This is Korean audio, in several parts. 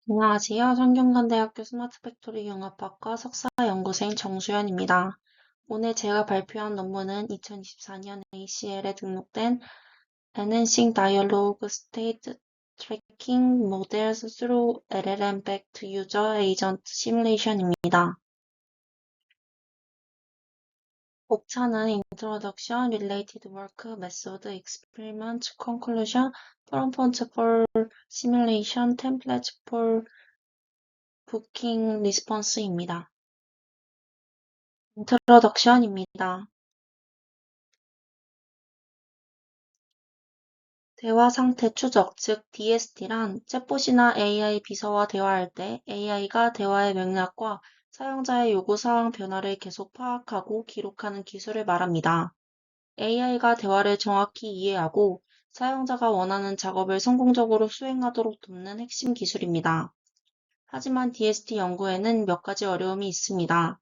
안녕하세요. 성균관대학교 스마트팩토리 융합학과 석사연구생 정수연입니다. 오늘 제가 발표한 논문은 2024년 ACL에 등록된 Enhancing Dialog State Tracking Models through LLM-backed User Agent Simulation입니다. 목차는 Introduction, Related Work, Method, Experiment, Conclusion, Prompt for Simulation, Template for Booking Response입니다. 인트로덕션입니다. 대화 상태 추적, 즉 DST란 챗봇이나 AI 비서와 대화할 때 AI가 대화의 맥락과 사용자의 요구사항 변화를 계속 파악하고 기록하는 기술을 말합니다. AI가 대화를 정확히 이해하고 사용자가 원하는 작업을 성공적으로 수행하도록 돕는 핵심 기술입니다. 하지만 DST 연구에는 몇 가지 어려움이 있습니다.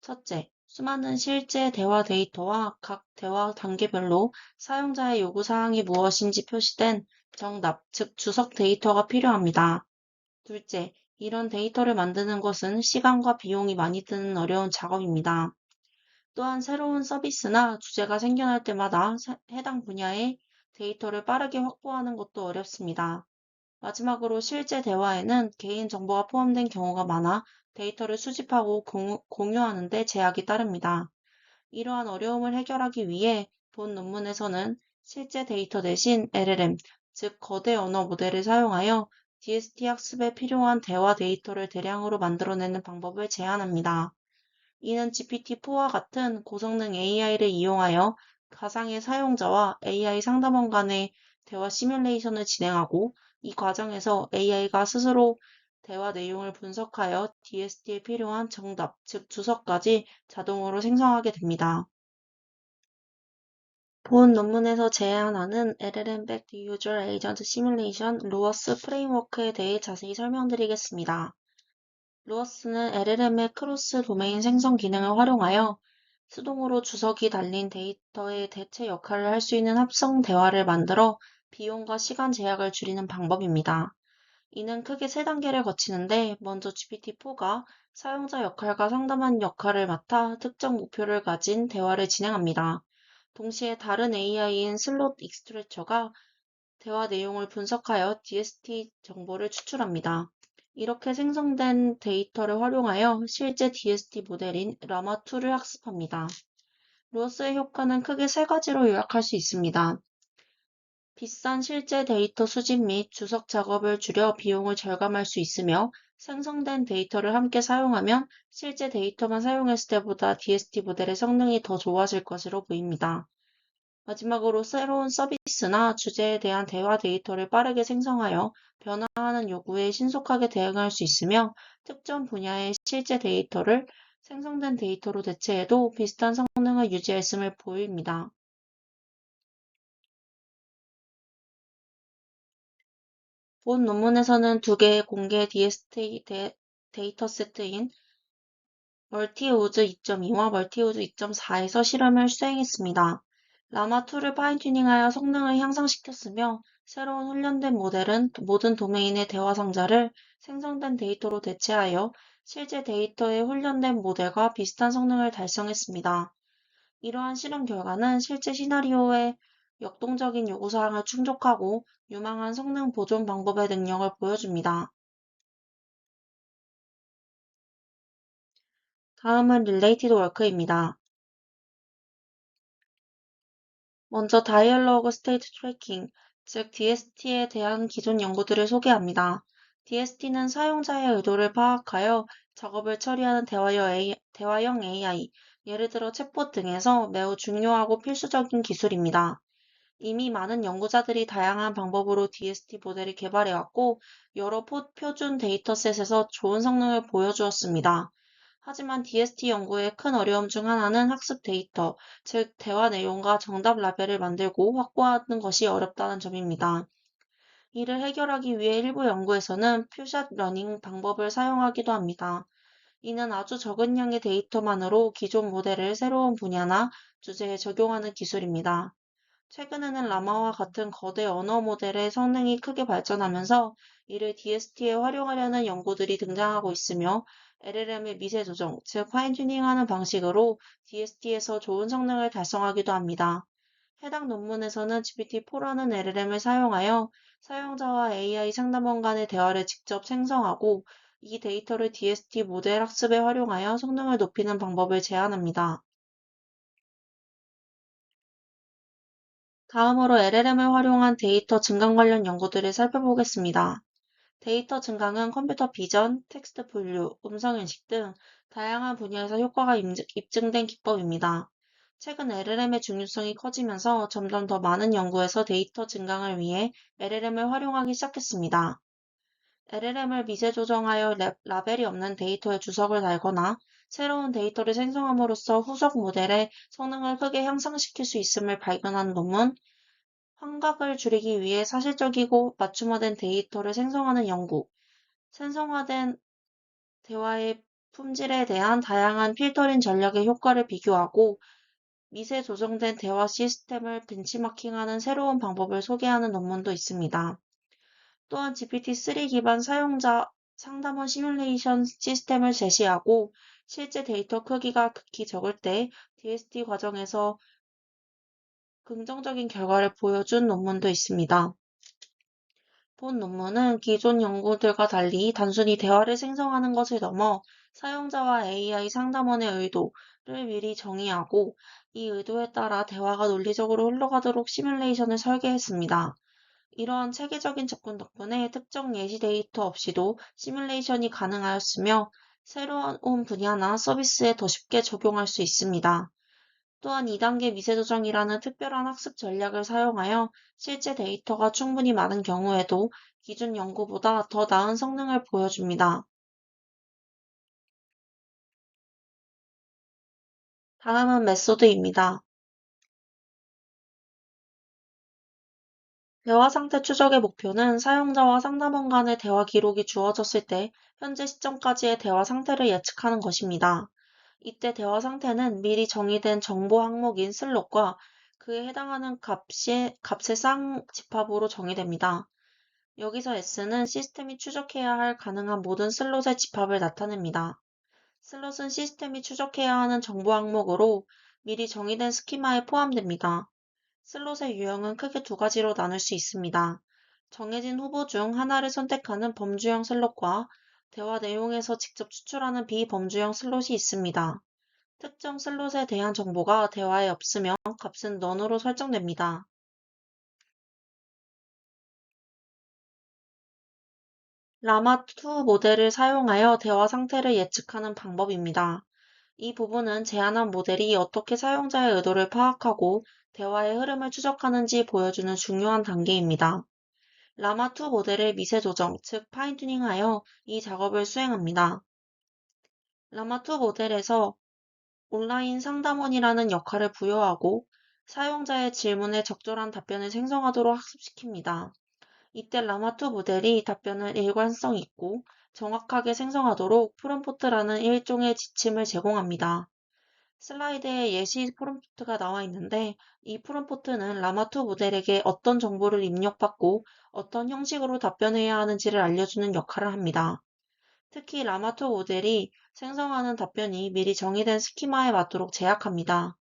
첫째, 수많은 실제 대화 데이터와 각 대화 단계별로 사용자의 요구사항이 무엇인지 표시된 정답, 즉 주석 데이터가 필요합니다. 둘째, 이런 데이터를 만드는 것은 시간과 비용이 많이 드는 어려운 작업입니다. 또한 새로운 서비스나 주제가 생겨날 때마다 해당 분야의 데이터를 빠르게 확보하는 것도 어렵습니다. 마지막으로 실제 대화에는 개인정보가 포함된 경우가 많아 데이터를 수집하고 공유하는 데 제약이 따릅니다. 이러한 어려움을 해결하기 위해 본 논문에서는 실제 데이터 대신 LLM, 즉 거대 언어 모델을 사용하여 DST 학습에 필요한 대화 데이터를 대량으로 만들어내는 방법을 제안합니다. 이는 GPT-4와 같은 고성능 AI를 이용하여 가상의 사용자와 AI 상담원 간의 대화 시뮬레이션을 진행하고 이 과정에서 AI가 스스로 대화 내용을 분석하여 DST에 필요한 정답, 즉 주석까지 자동으로 생성하게 됩니다. 본 논문에서 제안하는 LLM-backed User Agent Simulation 루어스 프레임워크에 대해 자세히 설명드리겠습니다. 루어스는 LLM의 크로스 도메인 생성 기능을 활용하여 수동으로 주석이 달린 데이터의 대체 역할을 할 수 있는 합성 대화를 만들어 비용과 시간 제약을 줄이는 방법입니다. 이는 크게 세 단계를 거치는데 먼저 GPT-4가 사용자 역할과 상담한 역할을 맡아 특정 목표를 가진 대화를 진행합니다. 동시에 다른 AI인 슬롯 익스트레처가 대화 내용을 분석하여 DST 정보를 추출합니다. 이렇게 생성된 데이터를 활용하여 실제 DST 모델인 라마2를 학습합니다. 루어스의 효과는 크게 세 가지로 요약할 수 있습니다. 비싼 실제 데이터 수집 및 주석 작업을 줄여 비용을 절감할 수 있으며 생성된 데이터를 함께 사용하면 실제 데이터만 사용했을 때보다 DST 모델의 성능이 더 좋아질 것으로 보입니다. 마지막으로 새로운 서비스나 주제에 대한 대화 데이터를 빠르게 생성하여 변화하는 요구에 신속하게 대응할 수 있으며 특정 분야의 실제 데이터를 생성된 데이터로 대체해도 비슷한 성능을 유지했음을 보입니다. 본 논문에서는 두 개의 공개 DST 데이터 세트인 멀티오즈 2.2와 멀티오즈 2.4에서 실험을 수행했습니다. 라마2를 파인튜닝하여 성능을 향상시켰으며 새로운 훈련된 모델은 모든 도메인의 대화 상자를 생성된 데이터로 대체하여 실제 데이터의 훈련된 모델과 비슷한 성능을 달성했습니다. 이러한 실험 결과는 실제 시나리오의 역동적인 요구사항을 충족하고 유망한 성능 보존 방법의 능력을 보여줍니다. 다음은 Related Work입니다. 먼저 다이얼로그 스테이트 트래킹, 즉 DST에 대한 기존 연구들을 소개합니다. DST는 사용자의 의도를 파악하여 작업을 처리하는 대화형 AI, 예를 들어 챗봇 등에서 매우 중요하고 필수적인 기술입니다. 이미 많은 연구자들이 다양한 방법으로 DST 모델을 개발해왔고 여러 표준 데이터셋에서 좋은 성능을 보여주었습니다. 하지만 DST 연구의 큰 어려움 중 하나는 학습 데이터, 즉 대화 내용과 정답 라벨을 만들고 확보하는 것이 어렵다는 점입니다. 이를 해결하기 위해 일부 연구에서는 퓨샷 러닝 방법을 사용하기도 합니다. 이는 아주 적은 양의 데이터만으로 기존 모델을 새로운 분야나 주제에 적용하는 기술입니다. 최근에는 라마와 같은 거대 언어 모델의 성능이 크게 발전하면서 이를 DST에 활용하려는 연구들이 등장하고 있으며 LLM의 미세 조정, 즉 파인튜닝하는 방식으로 DST에서 좋은 성능을 달성하기도 합니다. 해당 논문에서는 GPT-4라는 LLM을 사용하여 사용자와 AI 상담원 간의 대화를 직접 생성하고 이 데이터를 DST 모델 학습에 활용하여 성능을 높이는 방법을 제안합니다. 다음으로 LLM을 활용한 데이터 증강 관련 연구들을 살펴보겠습니다. 데이터 증강은 컴퓨터 비전, 텍스트 분류, 음성 인식 등 다양한 분야에서 효과가 입증된 기법입니다. 최근 LLM의 중요성이 커지면서 점점 더 많은 연구에서 데이터 증강을 위해 LLM을 활용하기 시작했습니다. LLM을 미세 조정하여 라벨이 없는 데이터에 주석을 달거나 새로운 데이터를 생성함으로써 후속 모델의 성능을 크게 향상시킬 수 있음을 발견한 논문, 환각을 줄이기 위해 사실적이고 맞춤화된 데이터를 생성하는 연구, 생성화된 대화의 품질에 대한 다양한 필터링 전략의 효과를 비교하고 미세 조정된 대화 시스템을 벤치마킹하는 새로운 방법을 소개하는 논문도 있습니다. 또한 GPT-3 기반 사용자 상담원 시뮬레이션 시스템을 제시하고 실제 데이터 크기가 극히 적을 때 DST 과정에서 긍정적인 결과를 보여준 논문도 있습니다. 본 논문은 기존 연구들과 달리 단순히 대화를 생성하는 것을 넘어 사용자와 AI 상담원의 의도를 미리 정의하고 이 의도에 따라 대화가 논리적으로 흘러가도록 시뮬레이션을 설계했습니다. 이러한 체계적인 접근 덕분에 특정 예시 데이터 없이도 시뮬레이션이 가능하였으며 새로운 분야나 서비스에 더 쉽게 적용할 수 있습니다. 또한 2단계 미세조정이라는 특별한 학습 전략을 사용하여 실제 데이터가 충분히 많은 경우에도 기존 연구보다 더 나은 성능을 보여줍니다. 다음은 메소드입니다. 대화 상태 추적의 목표는 사용자와 상담원 간의 대화 기록이 주어졌을 때 현재 시점까지의 대화 상태를 예측하는 것입니다. 이때 대화 상태는 미리 정의된 정보 항목인 슬롯과 그에 해당하는 값의 쌍집합으로 정의됩니다. 여기서 S는 시스템이 추적해야 할 가능한 모든 슬롯의 집합을 나타냅니다. 슬롯은 시스템이 추적해야 하는 정보 항목으로 미리 정의된 스키마에 포함됩니다. 슬롯의 유형은 크게 두 가지로 나눌 수 있습니다. 정해진 후보 중 하나를 선택하는 범주형 슬롯과 대화 내용에서 직접 추출하는 비범주형 슬롯이 있습니다. 특정 슬롯에 대한 정보가 대화에 없으면 값은 none으로 설정됩니다. 라마2 모델을 사용하여 대화 상태를 예측하는 방법입니다. 이 부분은 제안한 모델이 어떻게 사용자의 의도를 파악하고 대화의 흐름을 추적하는지 보여주는 중요한 단계입니다. 라마2 모델을 미세 조정, 즉 파인튜닝하여 이 작업을 수행합니다. 라마2 모델에서 온라인 상담원이라는 역할을 부여하고 사용자의 질문에 적절한 답변을 생성하도록 학습시킵니다. 이때 라마2 모델이 답변을 일관성 있고 정확하게 생성하도록 프롬프트라는 일종의 지침을 제공합니다. 슬라이드에 예시 프롬프트가 나와 있는데 이 프롬프트는 라마2 모델에게 어떤 정보를 입력받고 어떤 형식으로 답변해야 하는지를 알려주는 역할을 합니다. 특히 라마2 모델이 생성하는 답변이 미리 정의된 스키마에 맞도록 제약합니다.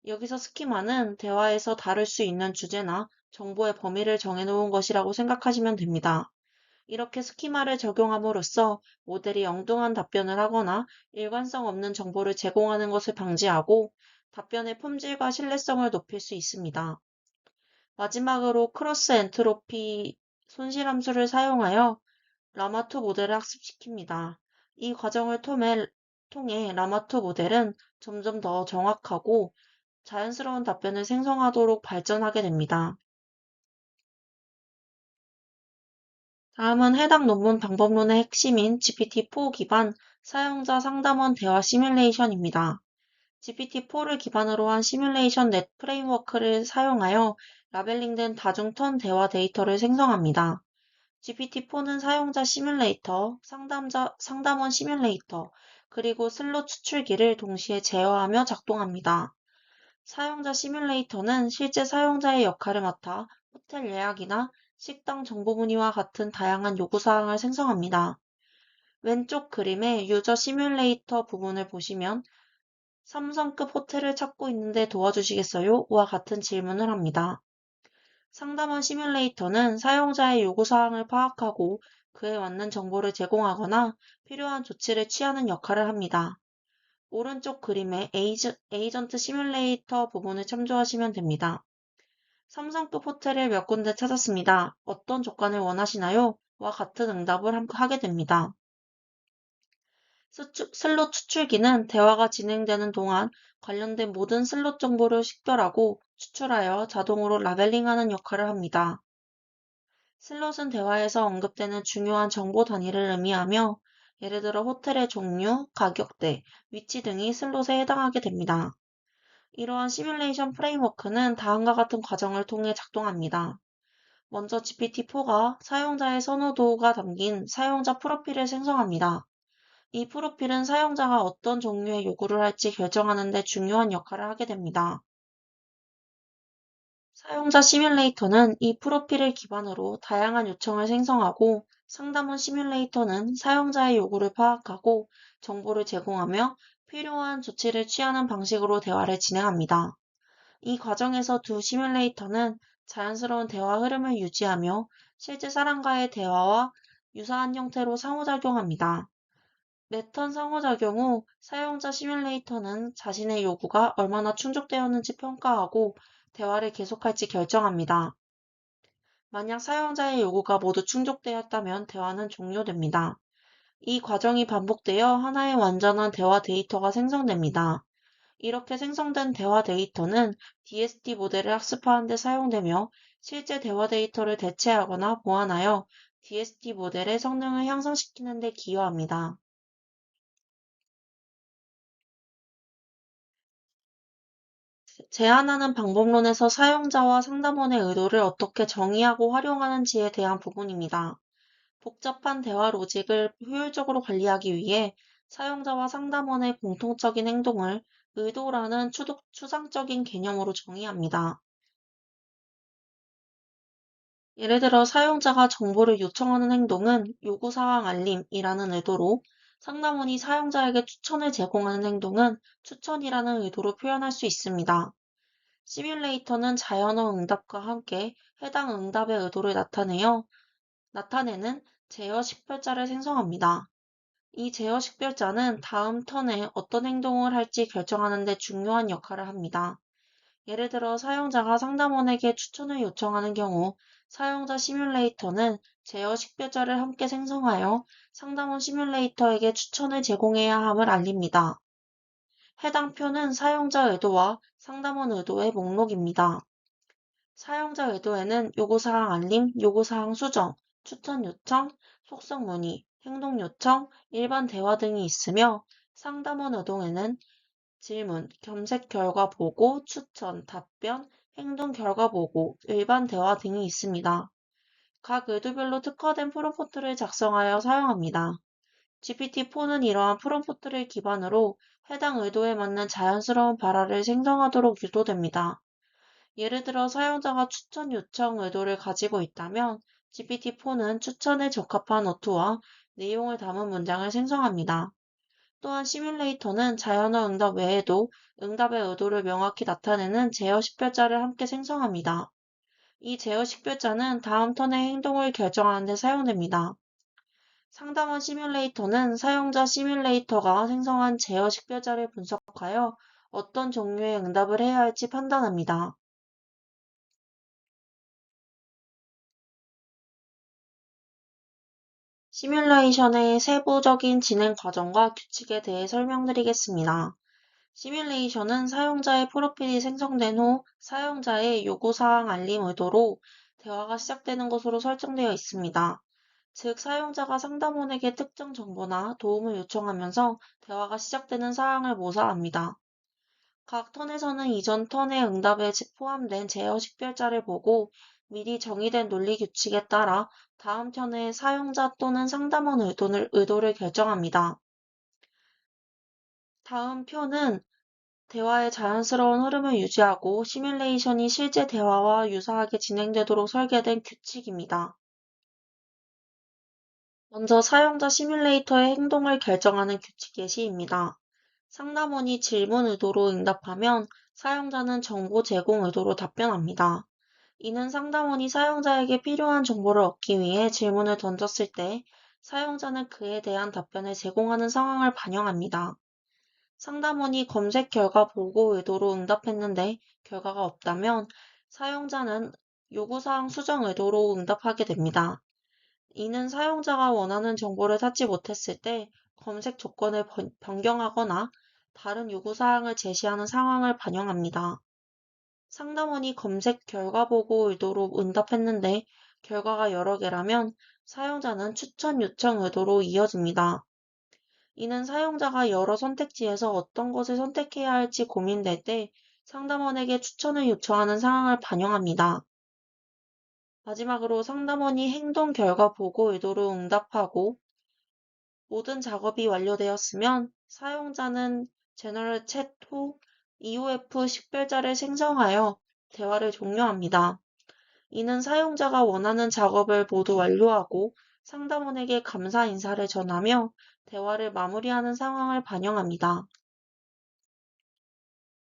여기서 스키마는 대화에서 다룰 수 있는 주제나 정보의 범위를 정해놓은 것이라고 생각하시면 됩니다. 이렇게 스키마를 적용함으로써 모델이 엉뚱한 답변을 하거나 일관성 없는 정보를 제공하는 것을 방지하고 답변의 품질과 신뢰성을 높일 수 있습니다. 마지막으로 크로스 엔트로피 손실함수를 사용하여 라마2 모델을 학습시킵니다. 이 과정을 통해 라마2 모델은 점점 더 정확하고 자연스러운 답변을 생성하도록 발전하게 됩니다. 다음은 해당 논문 방법론의 핵심인 GPT-4 기반 사용자 상담원 대화 시뮬레이션입니다. GPT-4를 기반으로 한 시뮬레이션 넷 프레임워크를 사용하여 라벨링된 다중턴 대화 데이터를 생성합니다. GPT-4는 사용자 시뮬레이터, 상담원 시뮬레이터, 그리고 슬롯 추출기를 동시에 제어하며 작동합니다. 사용자 시뮬레이터는 실제 사용자의 역할을 맡아 호텔 예약이나 식당 정보 문의와 같은 다양한 요구사항을 생성합니다. 왼쪽 그림의 유저 시뮬레이터 부분을 보시면 삼성급 호텔을 찾고 있는데 도와주시겠어요? 와 같은 질문을 합니다. 상담원 시뮬레이터는 사용자의 요구사항을 파악하고 그에 맞는 정보를 제공하거나 필요한 조치를 취하는 역할을 합니다. 오른쪽 그림의 에이전트 시뮬레이터 부분을 참조하시면 됩니다. 삼성급 호텔을 몇 군데 찾았습니다. 어떤 조건을 원하시나요? 와 같은 응답을 하게 됩니다. 슬롯 추출기는 대화가 진행되는 동안 관련된 모든 슬롯 정보를 식별하고 추출하여 자동으로 라벨링하는 역할을 합니다. 슬롯은 대화에서 언급되는 중요한 정보 단위를 의미하며 예를 들어 호텔의 종류, 가격대, 위치 등이 슬롯에 해당하게 됩니다. 이러한 시뮬레이션 프레임워크는 다음과 같은 과정을 통해 작동합니다. 먼저 GPT-4가 사용자의 선호도가 담긴 사용자 프로필을 생성합니다. 이 프로필은 사용자가 어떤 종류의 요구를 할지 결정하는 데 중요한 역할을 하게 됩니다. 사용자 시뮬레이터는 이 프로필을 기반으로 다양한 요청을 생성하고 상담원 시뮬레이터는 사용자의 요구를 파악하고 정보를 제공하며 필요한 조치를 취하는 방식으로 대화를 진행합니다. 이 과정에서 두 시뮬레이터는 자연스러운 대화 흐름을 유지하며 실제 사람과의 대화와 유사한 형태로 상호작용합니다. 몇 턴 상호작용 후 사용자 시뮬레이터는 자신의 요구가 얼마나 충족되었는지 평가하고 대화를 계속할지 결정합니다. 만약 사용자의 요구가 모두 충족되었다면 대화는 종료됩니다. 이 과정이 반복되어 하나의 완전한 대화 데이터가 생성됩니다. 이렇게 생성된 대화 데이터는 DST 모델을 학습하는 데 사용되며 실제 대화 데이터를 대체하거나 보완하여 DST 모델의 성능을 향상시키는 데 기여합니다. 제안하는 방법론에서 사용자와 상담원의 의도를 어떻게 정의하고 활용하는지에 대한 부분입니다. 복잡한 대화 로직을 효율적으로 관리하기 위해 사용자와 상담원의 공통적인 행동을 의도라는 추상적인 개념으로 정의합니다. 예를 들어 사용자가 정보를 요청하는 행동은 요구사항 알림이라는 의도로 상담원이 사용자에게 추천을 제공하는 행동은 추천이라는 의도로 표현할 수 있습니다. 시뮬레이터는 자연어 응답과 함께 해당 응답의 의도를 나타내는 제어 식별자를 생성합니다. 이 제어 식별자는 다음 턴에 어떤 행동을 할지 결정하는 데 중요한 역할을 합니다. 예를 들어 사용자가 상담원에게 추천을 요청하는 경우 사용자 시뮬레이터는 제어 식별자를 함께 생성하여 상담원 시뮬레이터에게 추천을 제공해야 함을 알립니다. 해당 표는 사용자 의도와 상담원 의도의 목록입니다. 사용자 의도에는 요구사항 알림, 요구사항 수정, 추천 요청, 속성 문의, 행동 요청, 일반 대화 등이 있으며 상담원 의도에는 질문, 검색 결과 보고, 추천, 답변, 행동 결과 보고, 일반 대화 등이 있습니다. 각 의도별로 특화된 프롬프트를 작성하여 사용합니다. GPT-4는 이러한 프롬프트를 기반으로 해당 의도에 맞는 자연스러운 발화를 생성하도록 유도됩니다. 예를 들어 사용자가 추천 요청 의도를 가지고 있다면 GPT-4는 추천에 적합한 어투와 내용을 담은 문장을 생성합니다. 또한 시뮬레이터는 자연어 응답 외에도 응답의 의도를 명확히 나타내는 제어 식별자를 함께 생성합니다. 이 제어 식별자는 다음 턴의 행동을 결정하는 데 사용됩니다. 상담원 시뮬레이터는 사용자 시뮬레이터가 생성한 제어 식별자를 분석하여 어떤 종류의 응답을 해야 할지 판단합니다. 시뮬레이션의 세부적인 진행 과정과 규칙에 대해 설명드리겠습니다. 시뮬레이션은 사용자의 프로필이 생성된 후 사용자의 요구사항 알림 의도로 대화가 시작되는 것으로 설정되어 있습니다. 즉, 사용자가 상담원에게 특정 정보나 도움을 요청하면서 대화가 시작되는 사항을 모사합니다. 각 턴에서는 이전 턴의 응답에 포함된 제어 식별자를 보고 미리 정의된 논리 규칙에 따라 다음 턴의 사용자 또는 상담원 의도를 결정합니다. 다음 표는 대화의 자연스러운 흐름을 유지하고 시뮬레이션이 실제 대화와 유사하게 진행되도록 설계된 규칙입니다. 먼저 사용자 시뮬레이터의 행동을 결정하는 규칙 예시입니다. 상담원이 질문 의도로 응답하면 사용자는 정보 제공 의도로 답변합니다. 이는 상담원이 사용자에게 필요한 정보를 얻기 위해 질문을 던졌을 때 사용자는 그에 대한 답변을 제공하는 상황을 반영합니다. 상담원이 검색 결과 보고 의도로 응답했는데 결과가 없다면 사용자는 요구사항 수정 의도로 응답하게 됩니다. 이는 사용자가 원하는 정보를 찾지 못했을 때 검색 조건을 변경하거나 다른 요구사항을 제시하는 상황을 반영합니다. 상담원이 검색 결과 보고 의도로 응답했는데 결과가 여러 개라면 사용자는 추천 요청 의도로 이어집니다. 이는 사용자가 여러 선택지에서 어떤 것을 선택해야 할지 고민될 때 상담원에게 추천을 요청하는 상황을 반영합니다. 마지막으로 상담원이 행동 결과 보고 의도로 응답하고 모든 작업이 완료되었으면 사용자는 제너럴 챗 후 EOF 식별자를 생성하여 대화를 종료합니다. 이는 사용자가 원하는 작업을 모두 완료하고 상담원에게 감사 인사를 전하며 대화를 마무리하는 상황을 반영합니다.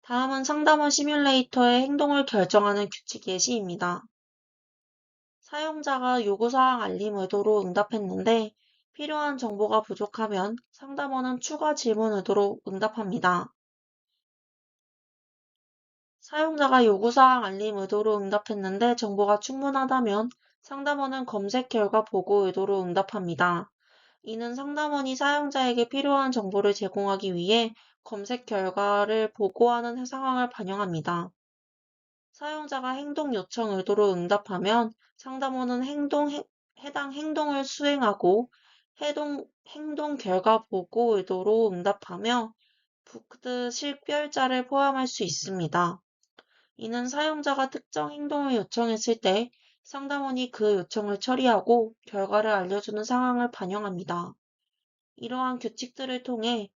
다음은 상담원 시뮬레이터의 행동을 결정하는 규칙 예시입니다. 사용자가 요구사항 알림 의도로 응답했는데 필요한 정보가 부족하면 상담원은 추가 질문 의도로 응답합니다. 사용자가 요구사항 알림 의도로 응답했는데 정보가 충분하다면 상담원은 검색 결과 보고 의도로 응답합니다. 이는 상담원이 사용자에게 필요한 정보를 제공하기 위해 검색 결과를 보고하는 상황을 반영합니다. 사용자가 행동 요청 의도로 응답하면 상담원은 해당 행동을 수행하고 행동 결과 보고 의도로 응답하며 부크드 식별자를 포함할 수 있습니다. 이는 사용자가 특정 행동을 요청했을 때 상담원이 그 요청을 처리하고 결과를 알려주는 상황을 반영합니다. 이러한 규칙들을 통해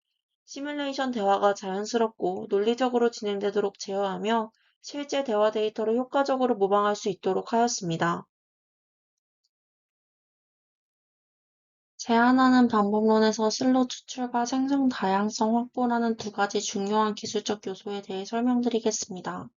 시뮬레이션 대화가 자연스럽고 논리적으로 진행되도록 제어하며 실제 대화 데이터를 효과적으로 모방할 수 있도록 하였습니다. 제안하는 방법론에서 슬롯 추출과 생성 다양성 확보라는 두 가지 중요한 기술적 요소에 대해 설명드리겠습니다.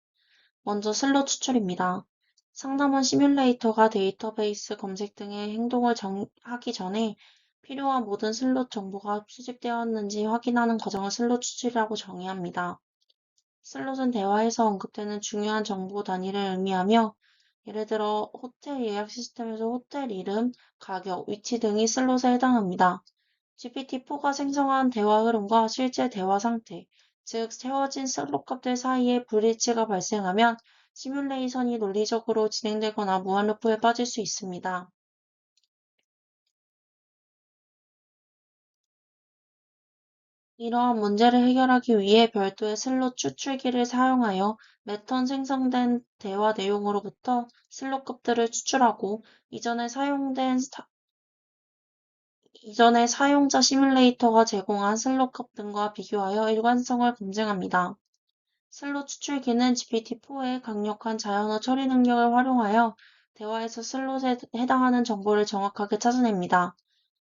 먼저 슬롯 추출입니다. 상담원 시뮬레이터가 데이터베이스 검색 등의 행동을 하기 전에 필요한 모든 슬롯 정보가 수집되었는지 확인하는 과정을 슬롯 추출이라고 정의합니다. 슬롯은 대화에서 언급되는 중요한 정보 단위를 의미하며 예를 들어 호텔 예약 시스템에서 호텔 이름, 가격, 위치 등이 슬롯에 해당합니다. GPT-4가 생성한 대화 흐름과 실제 대화 상태, 즉 세워진 슬롯 값들 사이에 불일치가 발생하면 시뮬레이션이 논리적으로 진행되거나 무한루프에 빠질 수 있습니다. 이러한 문제를 해결하기 위해 별도의 슬롯 추출기를 사용하여 매턴 생성된 대화 내용으로부터 슬롯 값들을 추출하고 이전에 사용자 시뮬레이터가 제공한 슬롯 값 등과 비교하여 일관성을 검증합니다. 슬롯 추출기는 GPT-4의 강력한 자연어 처리 능력을 활용하여 대화에서 슬롯에 해당하는 정보를 정확하게 찾아냅니다.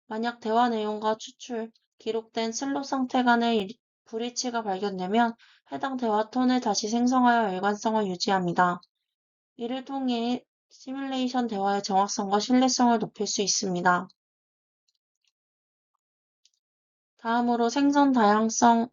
만약 대화 내용과 추출, 기록된 슬롯 상태 간의 불일치가 발견되면 해당 대화 톤을 다시 생성하여 일관성을 유지합니다. 이를 통해 시뮬레이션 대화의 정확성과 신뢰성을 높일 수 있습니다. 다음으로 생성 다양성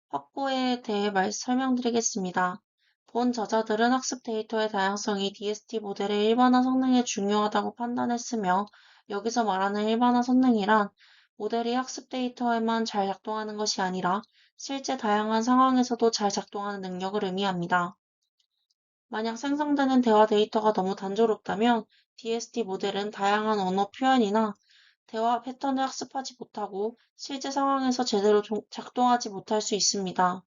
확보에 대해 설명드리겠습니다. 본 저자들은 학습 데이터의 다양성이 DST 모델의 일반화 성능에 중요하다고 판단했으며, 여기서 말하는 일반화 성능이란 모델이 학습 데이터에만 잘 작동하는 것이 아니라 실제 다양한 상황에서도 잘 작동하는 능력을 의미합니다. 만약 생성되는 대화 데이터가 너무 단조롭다면 DST 모델은 다양한 언어 표현이나 대화 패턴을 학습하지 못하고 실제 상황에서 제대로 작동하지 못할 수 있습니다.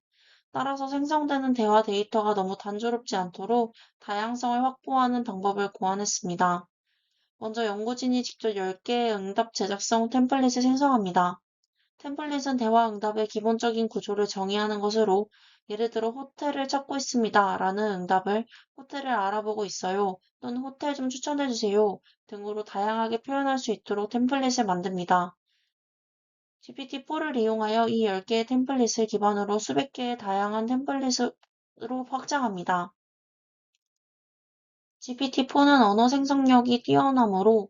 따라서 생성되는 대화 데이터가 너무 단조롭지 않도록 다양성을 확보하는 방법을 고안했습니다. 먼저 연구진이 직접 10개의 응답 제작성 템플릿을 생성합니다. 템플릿은 대화 응답의 기본적인 구조를 정의하는 것으로, 예를 들어 호텔을 찾고 있습니다 라는 응답을 호텔을 알아보고 있어요 또는 호텔 좀 추천해 주세요 등으로 다양하게 표현할 수 있도록 템플릿을 만듭니다. GPT-4를 이용하여 이 10개의 템플릿을 기반으로 수백 개의 다양한 템플릿으로 확장합니다. GPT-4는 언어 생성력이 뛰어나므로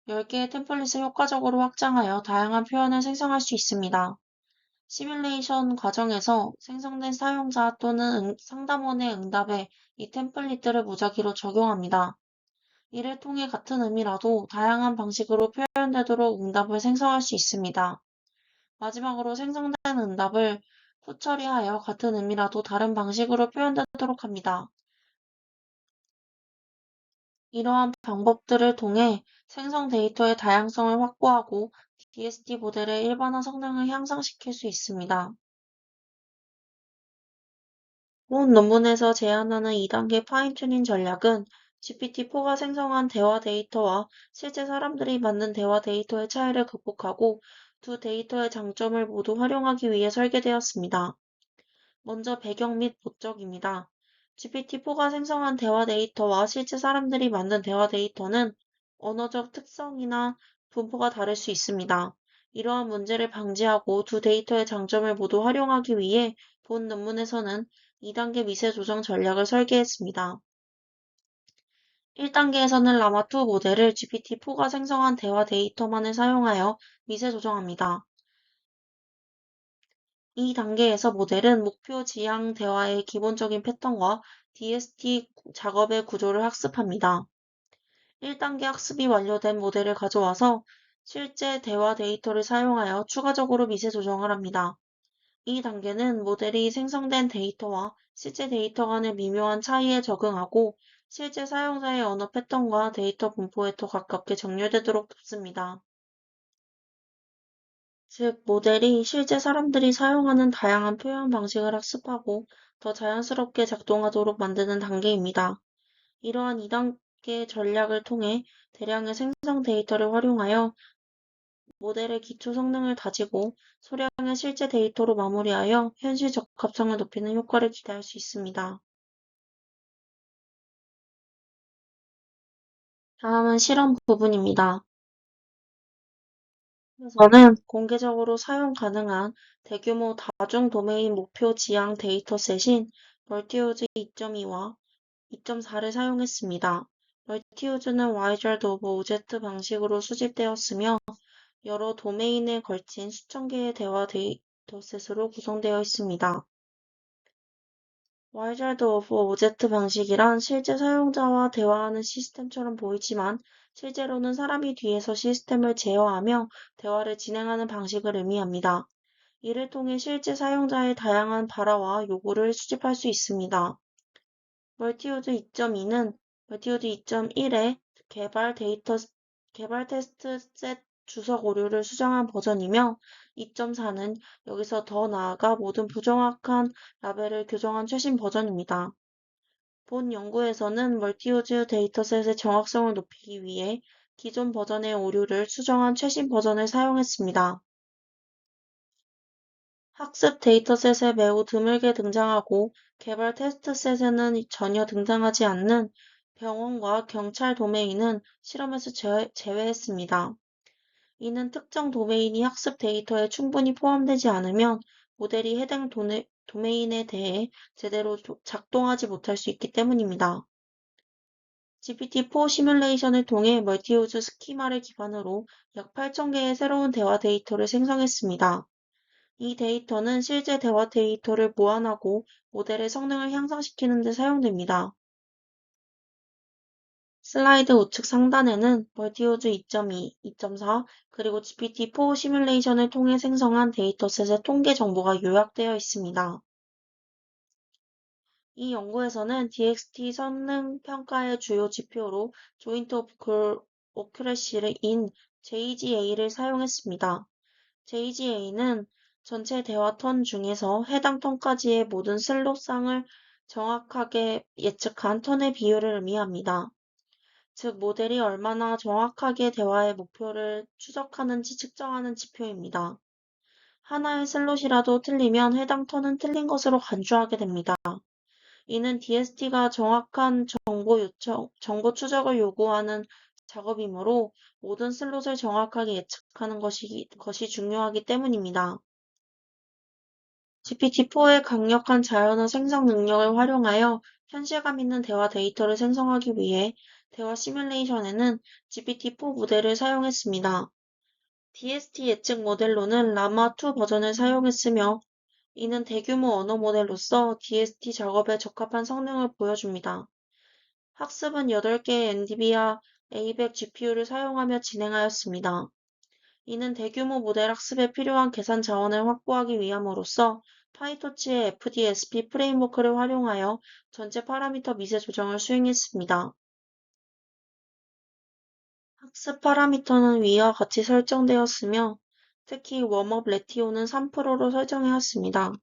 10개의 템플릿을 효과적으로 확장하여 다양한 표현을 생성할 수 있습니다. 시뮬레이션 과정에서 생성된 사용자 또는 상담원의 응답에 이 템플릿들을 무작위로 적용합니다. 이를 통해 같은 의미라도 다양한 방식으로 표현되도록 응답을 생성할 수 있습니다. 마지막으로 생성된 응답을 후처리하여 같은 의미라도 다른 방식으로 표현되도록 합니다. 이러한 방법들을 통해 생성 데이터의 다양성을 확보하고 DST 모델의 일반화 성능을 향상시킬 수 있습니다. 본 논문에서 제안하는 2단계 파인튜닝 전략은 GPT-4가 생성한 대화 데이터와 실제 사람들이 만든 대화 데이터의 차이를 극복하고 두 데이터의 장점을 모두 활용하기 위해 설계되었습니다. 먼저 배경 및 목적입니다. GPT-4가 생성한 대화 데이터와 실제 사람들이 만든 대화 데이터는 언어적 특성이나 분포가 다를 수 있습니다. 이러한 문제를 방지하고 두 데이터의 장점을 모두 활용하기 위해 본 논문에서는 2단계 미세 조정 전략을 설계했습니다. 1단계에서는 라마2 모델을 GPT-4가 생성한 대화 데이터만을 사용하여 미세 조정합니다. 이 단계에서 모델은 목표 지향 대화의 기본적인 패턴과 DST 작업의 구조를 학습합니다. 1단계 학습이 완료된 모델을 가져와서 실제 대화 데이터를 사용하여 추가적으로 미세 조정을 합니다. 이 단계는 모델이 생성된 데이터와 실제 데이터 간의 미묘한 차이에 적응하고 실제 사용자의 언어 패턴과 데이터 분포에 더 가깝게 정렬되도록 돕습니다. 즉, 모델이 실제 사람들이 사용하는 다양한 표현 방식을 학습하고 더 자연스럽게 작동하도록 만드는 단계입니다. 이러한 2단계 전략을 통해 대량의 생성 데이터를 활용하여 모델의 기초 성능을 다지고 소량의 실제 데이터로 마무리하여 현실 적합성을 높이는 효과를 기대할 수 있습니다. 다음은 실험 부분입니다. 저는 공개적으로 사용 가능한 대규모 다중 도메인 목표 지향 데이터셋인 멀티우즈 2.2와 2.4를 사용했습니다. 멀티우즈는 와이저드 오브 오젝트 방식으로 수집되었으며 여러 도메인에 걸친 수천 개의 대화 데이터셋으로 구성되어 있습니다. 와이저드 오브 오젝트 방식이란 실제 사용자와 대화하는 시스템처럼 보이지만 실제로는 사람이 뒤에서 시스템을 제어하며 대화를 진행하는 방식을 의미합니다. 이를 통해 실제 사용자의 다양한 발화와 요구를 수집할 수 있습니다. 멀티우드 2.2는 멀티우드 2.1의 개발 테스트 셋 주석 오류를 수정한 버전이며 2.4는 여기서 더 나아가 모든 부정확한 라벨을 교정한 최신 버전입니다. 본 연구에서는 멀티우즈 데이터셋의 정확성을 높이기 위해 기존 버전의 오류를 수정한 최신 버전을 사용했습니다. 학습 데이터셋에 매우 드물게 등장하고 개발 테스트셋에는 전혀 등장하지 않는 병원과 경찰 도메인은 실험에서 제외했습니다. 이는 특정 도메인이 학습 데이터에 충분히 포함되지 않으면 모델이 해당 도메인에 대해 제대로 작동하지 못할 수 있기 때문입니다. GPT-4 시뮬레이션을 통해 멀티유즈 스키마를 기반으로 약 8,000개의 새로운 대화 데이터를 생성했습니다. 이 데이터는 실제 대화 데이터를 보완하고 모델의 성능을 향상시키는 데 사용됩니다. 슬라이드 우측 상단에는 멀티우즈 2.2, 2.4, 그리고 GPT-4 시뮬레이션을 통해 생성한 데이터셋의 통계 정보가 요약되어 있습니다. 이 연구에서는 DXT 성능 평가의 주요 지표로 조인트 오큐레시인 JGA를 사용했습니다. JGA는 전체 대화 턴 중에서 해당 턴까지의 모든 슬롯상을 정확하게 예측한 턴의 비율을 의미합니다. 즉, 모델이 얼마나 정확하게 대화의 목표를 추적하는지 측정하는 지표입니다. 하나의 슬롯이라도 틀리면 해당 턴은 틀린 것으로 간주하게 됩니다. 이는 DST가 정확한 정보 추적을 요구하는 작업이므로 모든 슬롯을 정확하게 예측하는 것이 중요하기 때문입니다. GPT-4의 강력한 자연어 생성 능력을 활용하여 현실감 있는 대화 데이터를 생성하기 위해 대화 시뮬레이션에는 GPT-4 모델을 사용했습니다. DST 예측 모델로는 라마2 버전을 사용했으며 이는 대규모 언어 모델로서 DST 작업에 적합한 성능을 보여줍니다. 학습은 8개의 NVIDIA A100 GPU를 사용하며 진행하였습니다. 이는 대규모 모델 학습에 필요한 계산 자원을 확보하기 위함으로써 파이토치의 FDSP 프레임워크를 활용하여 전체 파라미터 미세 조정을 수행했습니다. 학습 파라미터는 위와 같이 설정되었으며 특히 웜업 레티오는 3%로 설정하였습니다.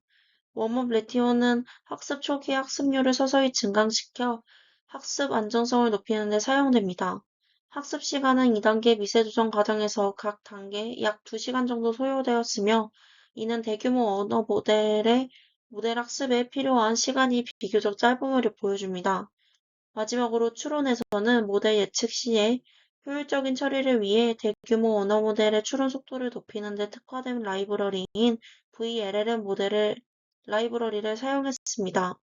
웜업 레티오는 학습 초기 학습률을 서서히 증강시켜 학습 안정성을 높이는 데 사용됩니다. 학습 시간은 2단계 미세 조정 과정에서 각 단계 약 2시간 정도 소요되었으며 이는 대규모 언어 모델 학습에 필요한 시간이 비교적 짧음을 보여줍니다. 마지막으로 추론에서는 모델 예측 시에 효율적인 처리를 위해 대규모 언어 모델의 추론 속도를 높이는 데 특화된 라이브러리인 VLLM 라이브러리를 사용했습니다.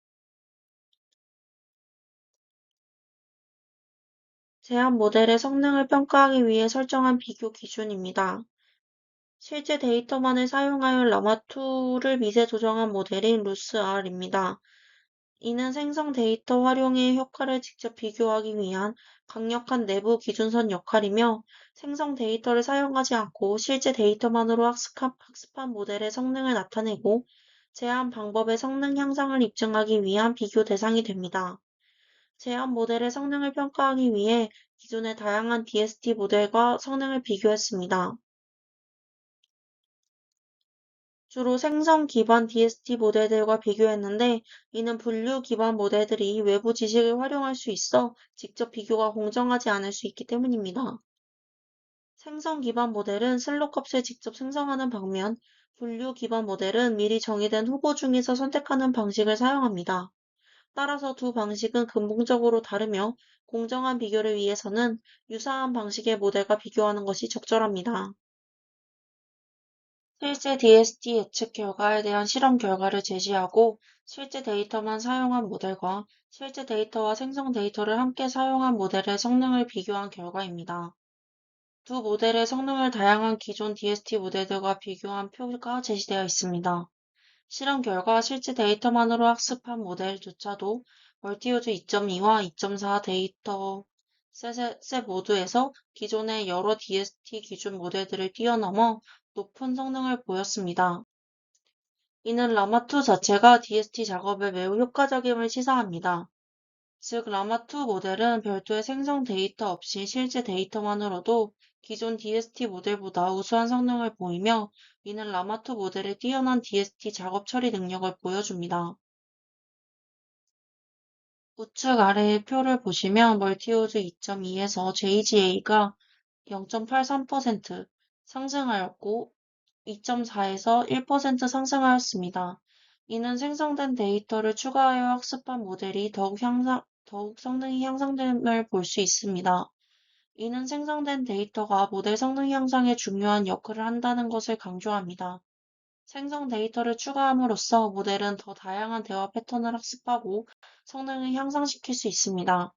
제한 모델의 성능을 평가하기 위해 설정한 비교 기준입니다. 실제 데이터만을 사용하여 라마2를 미세 조정한 모델인 루스R입니다. 이는 생성 데이터 활용의 효과를 직접 비교하기 위한 강력한 내부 기준선 역할이며 생성 데이터를 사용하지 않고 실제 데이터만으로 학습한 모델의 성능을 나타내고 제한 방법의 성능 향상을 입증하기 위한 비교 대상이 됩니다. 제한 모델의 성능을 평가하기 위해 기존의 다양한 DST 모델과 성능을 비교했습니다. 주로 생성 기반 DST 모델들과 비교했는데 이는 분류 기반 모델들이 외부 지식을 활용할 수 있어 직접 비교가 공정하지 않을 수 있기 때문입니다. 생성 기반 모델은 슬롯 값을 직접 생성하는 반면 분류 기반 모델은 미리 정의된 후보 중에서 선택하는 방식을 사용합니다. 따라서 두 방식은 근본적으로 다르며 공정한 비교를 위해서는 유사한 방식의 모델과 비교하는 것이 적절합니다. 실제 DST 예측 결과에 대한 실험 결과를 제시하고 실제 데이터만 사용한 모델과 실제 데이터와 생성 데이터를 함께 사용한 모델의 성능을 비교한 결과입니다. 두 모델의 성능을 다양한 기존 DST 모델들과 비교한 표가 제시되어 있습니다. 실험 결과 실제 데이터만으로 학습한 모델조차도 멀티유즈 2.2와 2.4 데이터 셋 모두에서 기존의 여러 DST 기준 모델들을 뛰어넘어 높은 성능을 보였습니다. 이는 라마2 자체가 DST 작업에 매우 효과적임을 시사합니다. 즉, 라마2 모델은 별도의 생성 데이터 없이 실제 데이터만으로도 기존 DST 모델보다 우수한 성능을 보이며 이는 라마2 모델의 뛰어난 DST 작업 처리 능력을 보여줍니다. 우측 아래의 표를 보시면 멀티유즈 2.2에서 JGA가 0.83% 상승하였고 2.4에서 1% 상승하였습니다. 이는 생성된 데이터를 추가하여 학습한 모델이 더욱 성능이 향상됨을 볼 수 있습니다. 이는 생성된 데이터가 모델 성능 향상에 중요한 역할을 한다는 것을 강조합니다. 생성 데이터를 추가함으로써 모델은 더 다양한 대화 패턴을 학습하고 성능을 향상시킬 수 있습니다.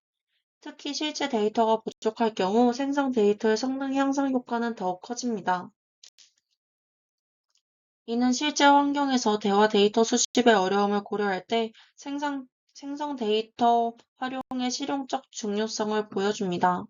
특히 실제 데이터가 부족할 경우 생성 데이터의 성능 향상 효과는 더욱 커집니다. 이는 실제 환경에서 대화 데이터 수집의 어려움을 고려할 때 생성 데이터 활용의 실용적 중요성을 보여줍니다.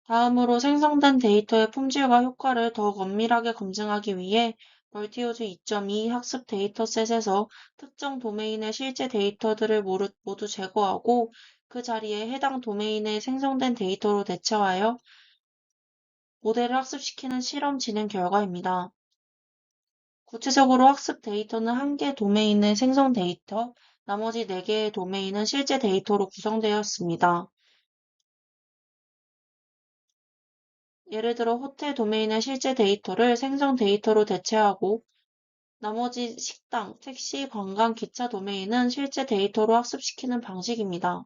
다음으로 생성된 데이터의 품질과 효과를 더욱 엄밀하게 검증하기 위해 멀티유즈 2.2 학습 데이터셋에서 특정 도메인의 실제 데이터들을 모두 제거하고 그 자리에 해당 도메인에 생성된 데이터로 대체하여 모델을 학습시키는 실험 진행 결과입니다. 구체적으로 학습 데이터는 한 개 도메인의 생성 데이터, 나머지 4개의 도메인은 실제 데이터로 구성되었습니다. 예를 들어 호텔 도메인의 실제 데이터를 생성 데이터로 대체하고 나머지 식당, 택시, 관광, 기차 도메인은 실제 데이터로 학습시키는 방식입니다.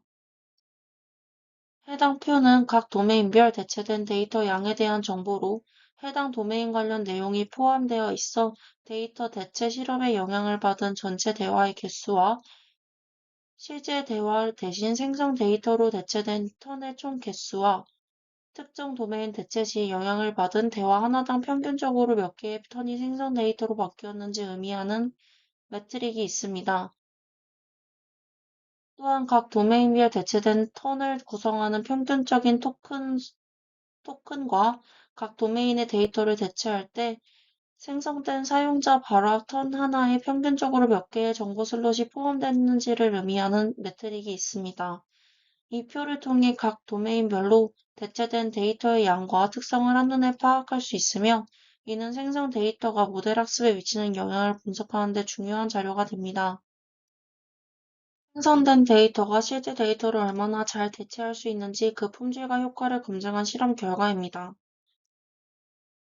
해당 표는 각 도메인별 대체된 데이터 양에 대한 정보로 해당 도메인 관련 내용이 포함되어 있어 데이터 대체 실험에 영향을 받은 전체 대화의 개수와 실제 대화 대신 생성 데이터로 대체된 턴의 총 개수와 특정 도메인 대체 시 영향을 받은 대화 하나당 평균적으로 몇 개의 턴이 생성 데이터로 바뀌었는지 의미하는 매트릭이 있습니다. 또한 각 도메인별 대체된 턴을 구성하는 평균적인 토큰과 각 도메인의 데이터를 대체할 때 생성된 사용자 발화 턴 하나에 평균적으로 몇 개의 정보 슬롯이 포함됐는지를 의미하는 매트릭이 있습니다. 이 표를 통해 각 도메인별로 대체된 데이터의 양과 특성을 한눈에 파악할 수 있으며 이는 생성 데이터가 모델 학습에 미치는 영향을 분석하는 데 중요한 자료가 됩니다. 생성된 데이터가 실제 데이터를 얼마나 잘 대체할 수 있는지 그 품질과 효과를 검증한 실험 결과입니다.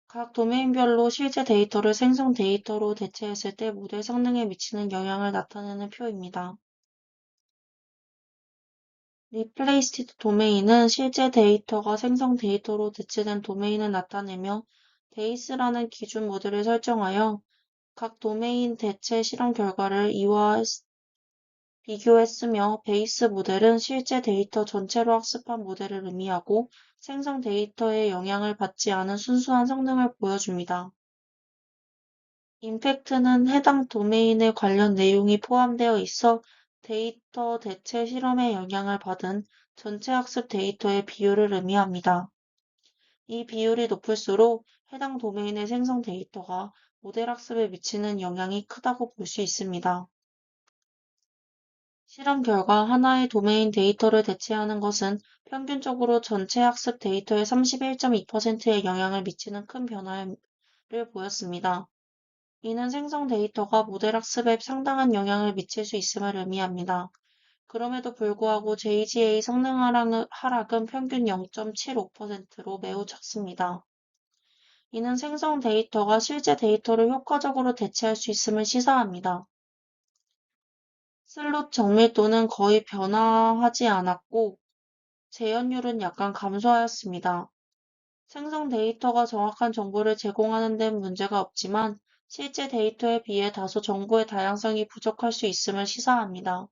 각 도메인별로 실제 데이터를 생성 데이터로 대체했을 때 모델 성능에 미치는 영향을 나타내는 표입니다. 리플레이스드 도메인은 실제 데이터가 생성 데이터로 대체된 도메인을 나타내며 데이스라는 기준 모델을 설정하여 각 도메인 대체 실험 결과를 이와 비교했으며 베이스 모델은 실제 데이터 전체로 학습한 모델을 의미하고 생성 데이터에 영향을 받지 않은 순수한 성능을 보여줍니다. 임팩트는 해당 도메인에 관련 내용이 포함되어 있어 데이터 대체 실험에 영향을 받은 전체 학습 데이터의 비율을 의미합니다. 이 비율이 높을수록 해당 도메인의 생성 데이터가 모델 학습에 미치는 영향이 크다고 볼 수 있습니다. 실험 결과 하나의 도메인 데이터를 대체하는 것은 평균적으로 전체 학습 데이터의 31.2%의 영향을 미치는 큰 변화를 보였습니다. 이는 생성 데이터가 모델 학습에 상당한 영향을 미칠 수 있음을 의미합니다. 그럼에도 불구하고 JGA 성능 하락은 평균 0.75%로 매우 작습니다. 이는 생성 데이터가 실제 데이터를 효과적으로 대체할 수 있음을 시사합니다. 슬롯 정밀도는 거의 변화하지 않았고 재현율은 약간 감소하였습니다. 생성 데이터가 정확한 정보를 제공하는 데는 문제가 없지만 실제 데이터에 비해 다소 정보의 다양성이 부족할 수 있음을 시사합니다.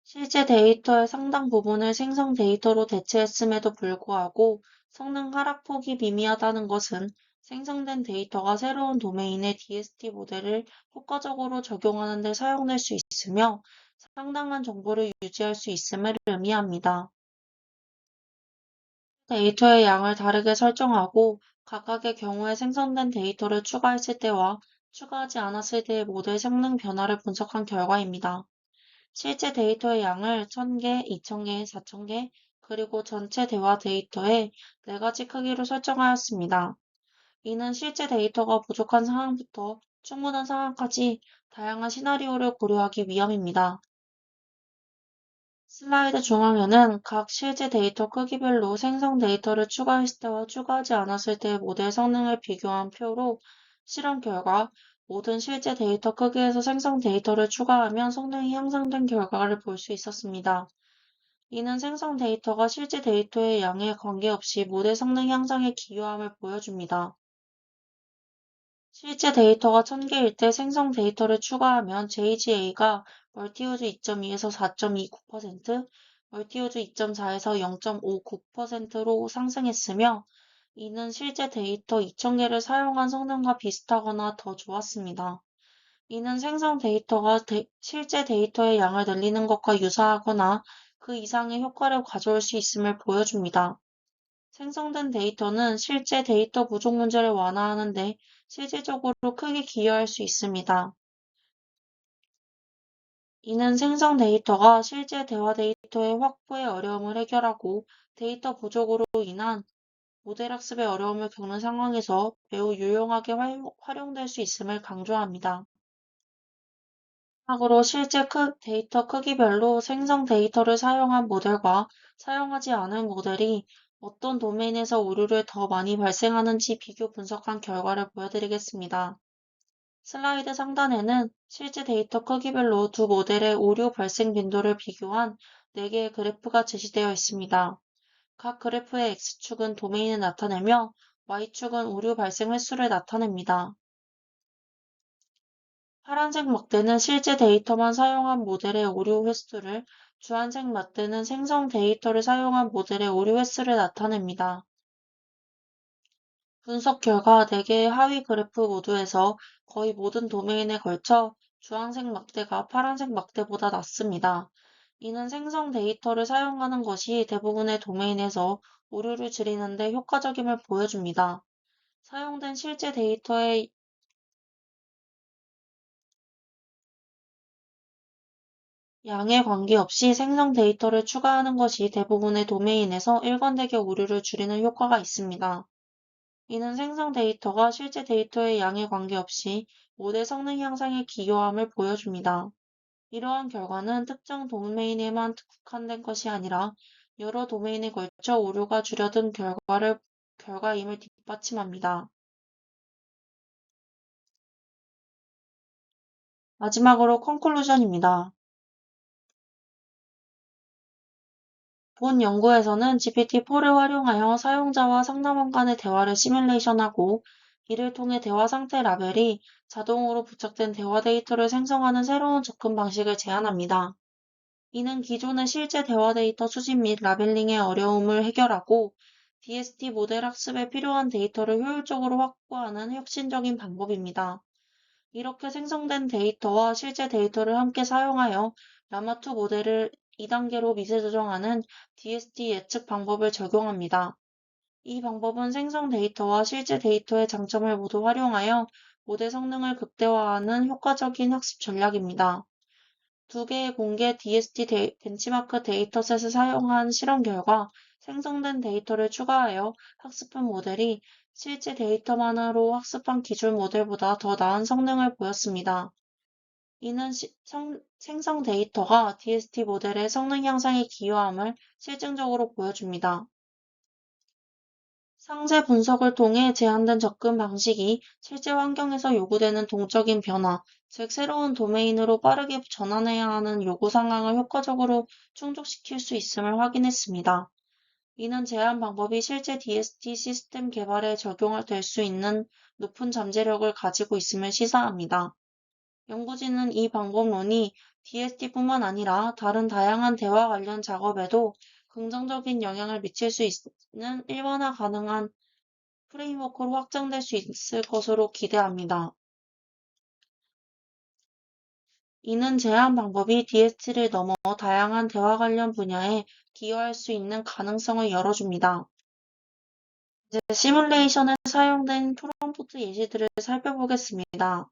실제 데이터의 상당 부분을 생성 데이터로 대체했음에도 불구하고 성능 하락폭이 미미하다는 것은 생성된 데이터가 새로운 도메인의 DST 모델을 효과적으로 적용하는 데 사용될 수 있으며 상당한 정보를 유지할 수 있음을 의미합니다. 데이터의 양을 다르게 설정하고 각각의 경우에 생성된 데이터를 추가했을 때와 추가하지 않았을 때의 모델 성능 변화를 분석한 결과입니다. 실제 데이터의 양을 1000개, 2000개, 4000개, 그리고 전체 대화 데이터의 4가지 크기로 설정하였습니다. 이는 실제 데이터가 부족한 상황부터 충분한 상황까지 다양한 시나리오를 고려하기 위함입니다. 슬라이드 중앙에는 각 실제 데이터 크기별로 생성 데이터를 추가했을 때와 추가하지 않았을 때의 모델 성능을 비교한 표로 실험 결과 모든 실제 데이터 크기에서 생성 데이터를 추가하면 성능이 향상된 결과를 볼 수 있었습니다. 이는 생성 데이터가 실제 데이터의 양에 관계없이 모델 성능 향상에 기여함을 보여줍니다. 실제 데이터가 1000개일 때 생성 데이터를 추가하면 JGA가 멀티유즈 2.2에서 4.29%, 멀티유즈 2.4에서 0.59%로 상승했으며, 이는 실제 데이터 2000개를 사용한 성능과 비슷하거나 더 좋았습니다. 이는 생성 데이터가 실제 데이터의 양을 늘리는 것과 유사하거나 그 이상의 효과를 가져올 수 있음을 보여줍니다. 생성된 데이터는 실제 데이터 부족 문제를 완화하는 데 실질적으로 크게 기여할 수 있습니다. 이는 생성 데이터가 실제 대화 데이터의 확보의 어려움을 해결하고 데이터 부족으로 인한 모델 학습의 어려움을 겪는 상황에서 매우 유용하게 활용될 수 있음을 강조합니다. 마지막으로 실제 데이터 크기별로 생성 데이터를 사용한 모델과 사용하지 않은 모델이 어떤 도메인에서 오류를 더 많이 발생하는지 비교 분석한 결과를 보여드리겠습니다. 슬라이드 상단에는 실제 데이터 크기별로 두 모델의 오류 발생 빈도를 비교한 4개의 그래프가 제시되어 있습니다. 각 그래프의 X축은 도메인을 나타내며 Y축은 오류 발생 횟수를 나타냅니다. 파란색 막대는 실제 데이터만 사용한 모델의 오류 횟수를, 주황색 막대는 생성 데이터를 사용한 모델의 오류 횟수를 나타냅니다. 분석 결과 4개의 하위 그래프 모두에서 거의 모든 도메인에 걸쳐 주황색 막대가 파란색 막대보다 낮습니다. 이는 생성 데이터를 사용하는 것이 대부분의 도메인에서 오류를 줄이는 데 효과적임을 보여줍니다. 사용된 실제 데이터의 양에 관계없이 생성 데이터를 추가하는 것이 대부분의 도메인에서 일관되게 오류를 줄이는 효과가 있습니다. 이는 생성 데이터가 실제 데이터의 양에 관계없이 모델 성능 향상에 기여함을 보여줍니다. 이러한 결과는 특정 도메인에만 국한된 것이 아니라 여러 도메인에 걸쳐 오류가 줄어든 결과임을 뒷받침합니다. 마지막으로 컨클루전입니다. 본 연구에서는 GPT-4를 활용하여 사용자와 상담원 간의 대화를 시뮬레이션하고, 이를 통해 대화 상태 라벨이 자동으로 부착된 대화 데이터를 생성하는 새로운 접근 방식을 제안합니다. 이는 기존의 실제 대화 데이터 수집 및 라벨링의 어려움을 해결하고, DST 모델 학습에 필요한 데이터를 효율적으로 확보하는 혁신적인 방법입니다. 이렇게 생성된 데이터와 실제 데이터를 함께 사용하여 라마2 모델을 2단계로 미세 조정하는 DST 예측 방법을 적용합니다. 이 방법은 생성 데이터와 실제 데이터의 장점을 모두 활용하여 모델 성능을 극대화하는 효과적인 학습 전략입니다. 두 개의 공개 DST 벤치마크 데이터셋을 사용한 실험 결과 생성된 데이터를 추가하여 학습한 모델이 실제 데이터만으로 학습한 기존 모델보다 더 나은 성능을 보였습니다. 이는 생성 데이터가 DST 모델의 성능 향상에 기여함을 실증적으로 보여줍니다. 상세 분석을 통해 제한된 접근 방식이 실제 환경에서 요구되는 동적인 변화, 즉 새로운 도메인으로 빠르게 전환해야 하는 요구 상황을 효과적으로 충족시킬 수 있음을 확인했습니다. 이는 제한 방법이 실제 DST 시스템 개발에 적용될 수 있는 높은 잠재력을 가지고 있음을 시사합니다. 연구진은 이 방법론이 DST뿐만 아니라 다른 다양한 대화 관련 작업에도 긍정적인 영향을 미칠 수 있는 일반화 가능한 프레임워크로 확장될 수 있을 것으로 기대합니다. 이는 제한 방법이 DST를 넘어 다양한 대화 관련 분야에 기여할 수 있는 가능성을 열어줍니다. 이제 시뮬레이션에 사용된 프롬프트 예시들을 살펴보겠습니다.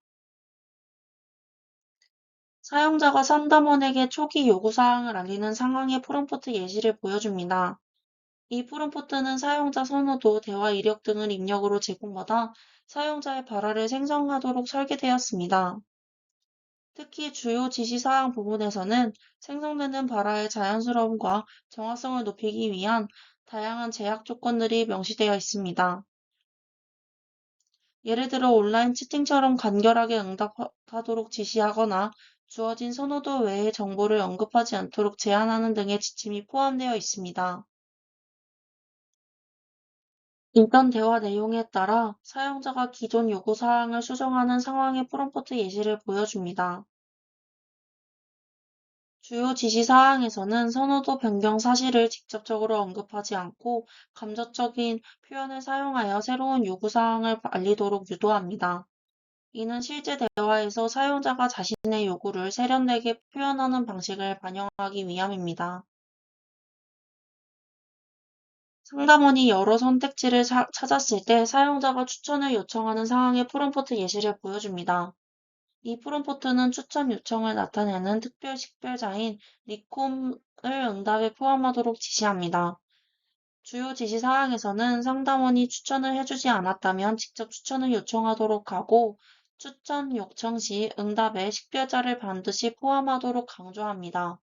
사용자가 상담원에게 초기 요구사항을 알리는 상황의 프롬프트 예시를 보여줍니다. 이 프롬프트는 사용자 선호도, 대화 이력 등을 입력으로 제공받아 사용자의 발화를 생성하도록 설계되었습니다. 특히 주요 지시사항 부분에서는 생성되는 발화의 자연스러움과 정확성을 높이기 위한 다양한 제약 조건들이 명시되어 있습니다. 예를 들어 온라인 채팅처럼 간결하게 응답하도록 지시하거나 주어진 선호도 외의 정보를 언급하지 않도록 제한하는 등의 지침이 포함되어 있습니다. 이전 대화 내용에 따라 사용자가 기존 요구사항을 수정하는 상황의 프롬프트 예시를 보여줍니다. 주요 지시사항에서는 선호도 변경 사실을 직접적으로 언급하지 않고 감정적인 표현을 사용하여 새로운 요구사항을 알리도록 유도합니다. 이는 실제 대화에서 사용자가 자신의 요구를 세련되게 표현하는 방식을 반영하기 위함입니다. 상담원이 여러 선택지를 찾았을 때 사용자가 추천을 요청하는 상황의 프롬프트 예시를 보여줍니다. 이 프롬프트는 추천 요청을 나타내는 특별 식별자인 리콤을 응답에 포함하도록 지시합니다. 주요 지시 사항에서는 상담원이 추천을 해주지 않았다면 직접 추천을 요청하도록 하고, 추천 요청 시 응답에 식별자를 반드시 포함하도록 강조합니다.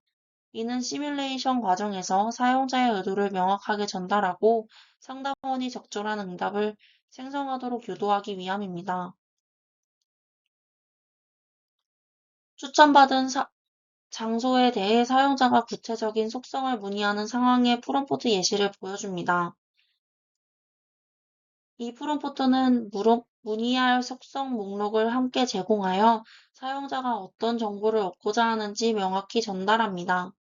이는 시뮬레이션 과정에서 사용자의 의도를 명확하게 전달하고 상담원이 적절한 응답을 생성하도록 유도하기 위함입니다. 추천받은 장소에 대해 사용자가 구체적인 속성을 문의하는 상황의 프롬프트 예시를 보여줍니다. 이 프롬프트는 문의할 속성 목록을 함께 제공하여 사용자가 어떤 정보를 얻고자 하는지 명확히 전달합니다.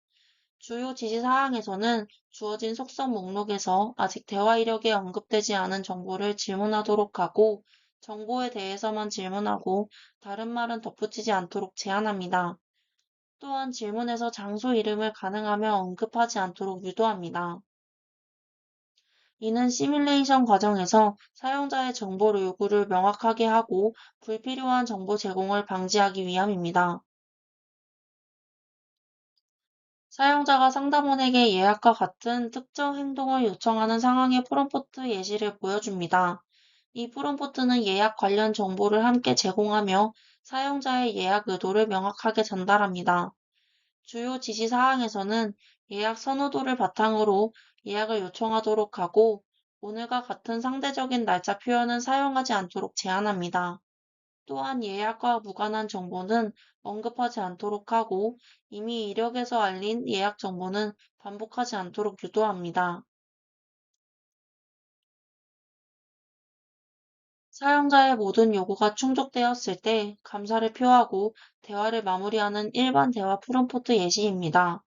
주요 지시사항에서는 주어진 속성 목록에서 아직 대화 이력에 언급되지 않은 정보를 질문하도록 하고 정보에 대해서만 질문하고 다른 말은 덧붙이지 않도록 제한합니다. 또한 질문에서 장소 이름을 가능하면 언급하지 않도록 유도합니다. 이는 시뮬레이션 과정에서 사용자의 정보 요구를 명확하게 하고 불필요한 정보 제공을 방지하기 위함입니다. 사용자가 상담원에게 예약과 같은 특정 행동을 요청하는 상황의 프롬프트 예시를 보여줍니다. 이 프롬프트는 예약 관련 정보를 함께 제공하며 사용자의 예약 의도를 명확하게 전달합니다. 주요 지시 사항에서는 예약 선호도를 바탕으로 예약을 요청하도록 하고 오늘과 같은 상대적인 날짜 표현은 사용하지 않도록 제한합니다. 또한 예약과 무관한 정보는 언급하지 않도록 하고 이미 이력에서 알린 예약 정보는 반복하지 않도록 유도합니다. 사용자의 모든 요구가 충족되었을 때 감사를 표하고 대화를 마무리하는 일반 대화 프롬프트 예시입니다.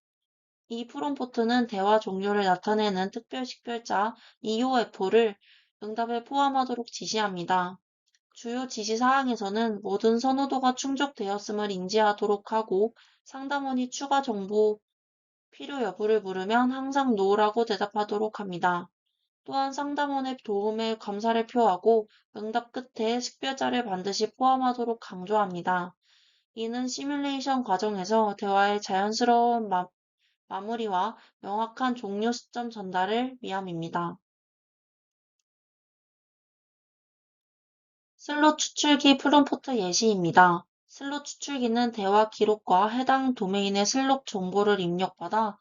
이 프롬프트는 대화 종료를 나타내는 특별 식별자 EOF를 응답에 포함하도록 지시합니다. 주요 지시 사항에서는 모든 선호도가 충족되었음을 인지하도록 하고 상담원이 추가 정보 필요 여부를 물으면 항상 NO라고 대답하도록 합니다. 또한 상담원의 도움에 감사를 표하고 응답 끝에 식별자를 반드시 포함하도록 강조합니다. 이는 시뮬레이션 과정에서 대화의 자연스러운 마무리와 명확한 종료 시점 전달을 위함입니다. 슬롯 추출기 프롬프트 예시입니다. 슬롯 추출기는 대화 기록과 해당 도메인의 슬롯 정보를 입력받아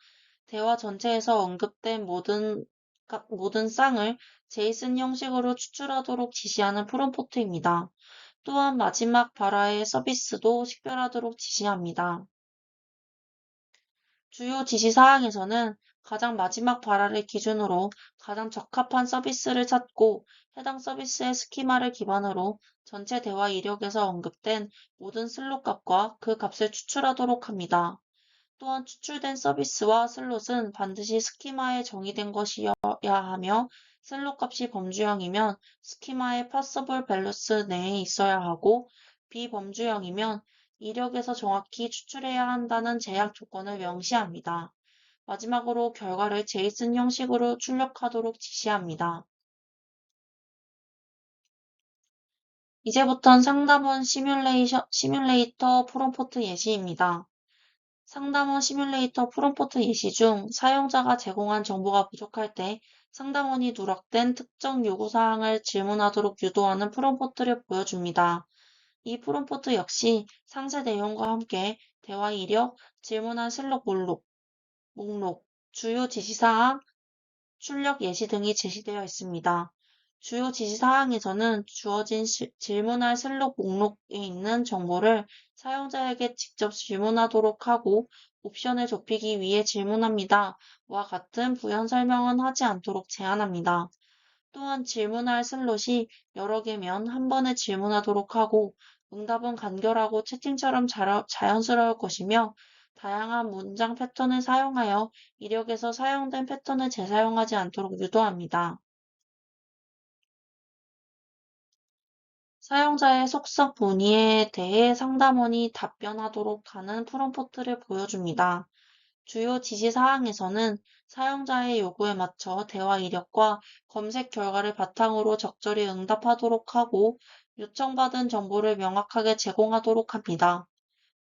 대화 전체에서 언급된 모든 쌍을 제이슨 형식으로 추출하도록 지시하는 프롬프트입니다. 또한 마지막 발화의 서비스도 식별하도록 지시합니다. 주요 지시 사항에서는 가장 마지막 발화를 기준으로 가장 적합한 서비스를 찾고 해당 서비스의 스키마를 기반으로 전체 대화 이력에서 언급된 모든 슬롯 값과 그 값을 추출하도록 합니다. 또한 추출된 서비스와 슬롯은 반드시 스키마에 정의된 것이어야 하며 슬롯 값이 범주형이면 스키마의 passable values 내에 있어야 하고 비범주형이면 이력에서 정확히 추출해야 한다는 제약 조건을 명시합니다. 마지막으로 결과를 제이슨 형식으로 출력하도록 지시합니다. 이제부턴 상담원 시뮬레이터 프롬프트 예시입니다. 상담원 시뮬레이터 프롬프트 예시 중 사용자가 제공한 정보가 부족할 때 상담원이 누락된 특정 요구사항을 질문하도록 유도하는 프롬프트를 보여줍니다. 이 프롬프트 역시 상세 내용과 함께 대화 이력, 질문한 슬롯 목록, 주요 지시사항, 출력 예시 등이 제시되어 있습니다. 주요 지시사항에서는 주어진 질문할 슬롯 목록에 있는 정보를 사용자에게 직접 질문하도록 하고 옵션을 좁히기 위해 질문합니다. 와 같은 부연 설명은 하지 않도록 제한합니다. 또한 질문할 슬롯이 여러 개면 한 번에 질문하도록 하고 응답은 간결하고 채팅처럼 자연스러울 것이며 다양한 문장 패턴을 사용하여 이력에서 사용된 패턴을 재사용하지 않도록 유도합니다. 사용자의 속성 문의에 대해 상담원이 답변하도록 하는 프롬프트를 보여줍니다. 주요 지시 사항에서는 사용자의 요구에 맞춰 대화 이력과 검색 결과를 바탕으로 적절히 응답하도록 하고 요청받은 정보를 명확하게 제공하도록 합니다.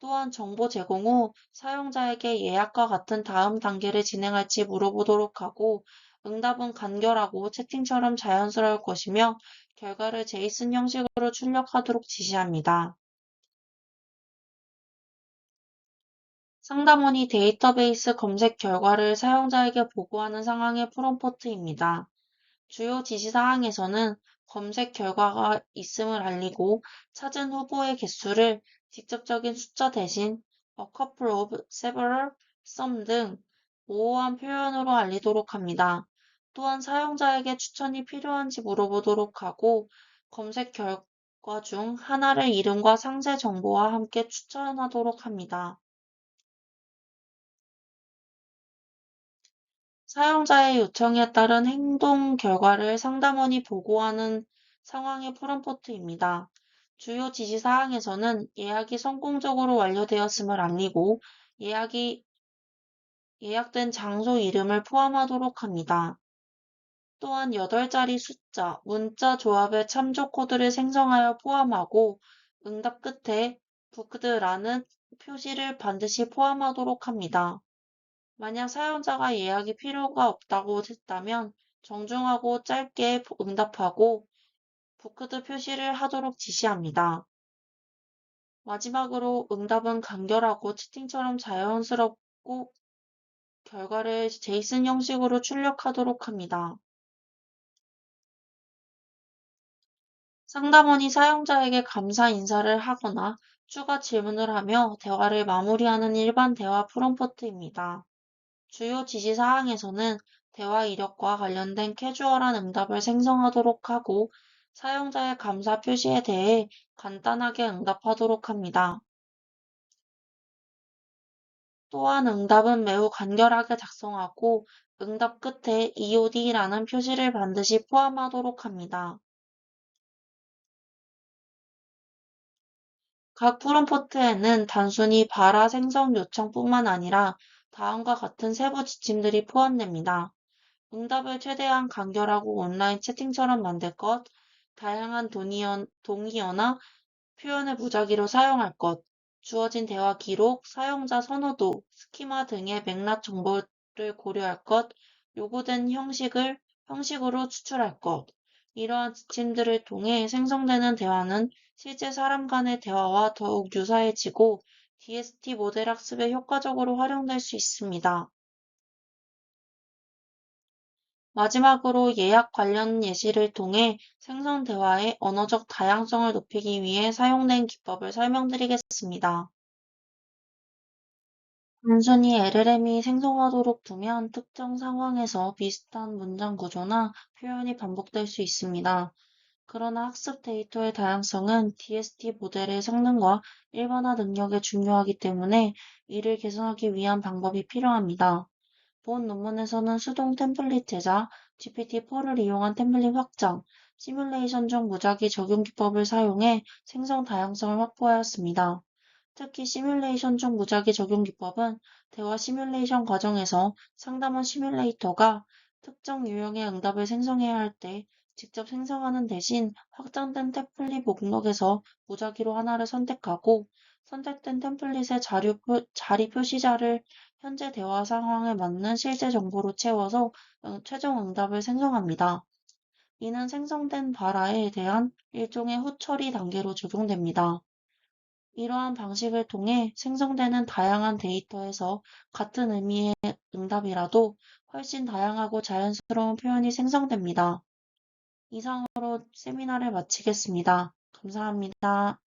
또한 정보 제공 후 사용자에게 예약과 같은 다음 단계를 진행할지 물어보도록 하고 응답은 간결하고 채팅처럼 자연스러울 것이며 결과를 제이슨 형식으로 출력하도록 지시합니다. 상담원이 데이터베이스 검색 결과를 사용자에게 보고하는 상황의 프롬프트입니다. 주요 지시사항에서는 검색 결과가 있음을 알리고 찾은 후보의 개수를 직접적인 숫자 대신 a couple of, several, some 등 모호한 표현으로 알리도록 합니다. 또한 사용자에게 추천이 필요한지 물어보도록 하고 검색 결과 중 하나를 이름과 상세 정보와 함께 추천하도록 합니다. 사용자의 요청에 따른 행동 결과를 상담원이 보고하는 상황의 프롬프트입니다. 주요 지시사항에서는 예약이 성공적으로 완료되었음을 알리고 예약된 장소 이름을 포함하도록 합니다. 또한 8자리 숫자, 문자 조합의 참조 코드를 생성하여 포함하고 응답 끝에 booked라는 표시를 반드시 포함하도록 합니다. 만약 사용자가 예약이 필요가 없다고 했다면 정중하고 짧게 응답하고 부크드 표시를 하도록 지시합니다. 마지막으로 응답은 간결하고 채팅처럼 자연스럽고 결과를 제이슨 형식으로 출력하도록 합니다. 상담원이 사용자에게 감사 인사를 하거나 추가 질문을 하며 대화를 마무리하는 일반 대화 프롬프트입니다. 주요 지시사항에서는 대화 이력과 관련된 캐주얼한 응답을 생성하도록 하고 사용자의 감사 표시에 대해 간단하게 응답하도록 합니다. 또한 응답은 매우 간결하게 작성하고 응답 끝에 EOD라는 표시를 반드시 포함하도록 합니다. 각 프롬프트에는 단순히 발화 생성 요청뿐만 아니라 다음과 같은 세부 지침들이 포함됩니다. 응답을 최대한 간결하고 온라인 채팅처럼 만들 것, 다양한 동의어나 표현을 무작위로 사용할 것, 주어진 대화 기록, 사용자 선호도, 스키마 등의 맥락 정보를 고려할 것, 요구된 형식으로 추출할 것. 이러한 지침들을 통해 생성되는 대화는 실제 사람 간의 대화와 더욱 유사해지고 DST 모델 학습에 효과적으로 활용될 수 있습니다. 마지막으로 예약 관련 예시를 통해 생성 대화의 언어적 다양성을 높이기 위해 사용된 기법을 설명드리겠습니다. 단순히 LLM이 생성하도록 두면 특정 상황에서 비슷한 문장 구조나 표현이 반복될 수 있습니다. 그러나 학습 데이터의 다양성은 DST 모델의 성능과 일반화 능력에 중요하기 때문에 이를 개선하기 위한 방법이 필요합니다. 본 논문에서는 수동 템플릿 제작, GPT-4를 이용한 템플릿 확장, 시뮬레이션 중 무작위 적용 기법을 사용해 생성 다양성을 확보하였습니다. 특히 시뮬레이션 중 무작위 적용 기법은 대화 시뮬레이션 과정에서 상담원 시뮬레이터가 특정 유형의 응답을 생성해야 할 때 직접 생성하는 대신 확장된 템플릿 목록에서 무작위로 하나를 선택하고 선택된 템플릿의 자리 표시자를 현재 대화 상황에 맞는 실제 정보로 채워서 최종 응답을 생성합니다. 이는 생성된 발화에 대한 일종의 후처리 단계로 적용됩니다. 이러한 방식을 통해 생성되는 다양한 데이터에서 같은 의미의 응답이라도 훨씬 다양하고 자연스러운 표현이 생성됩니다. 이상으로 세미나를 마치겠습니다. 감사합니다.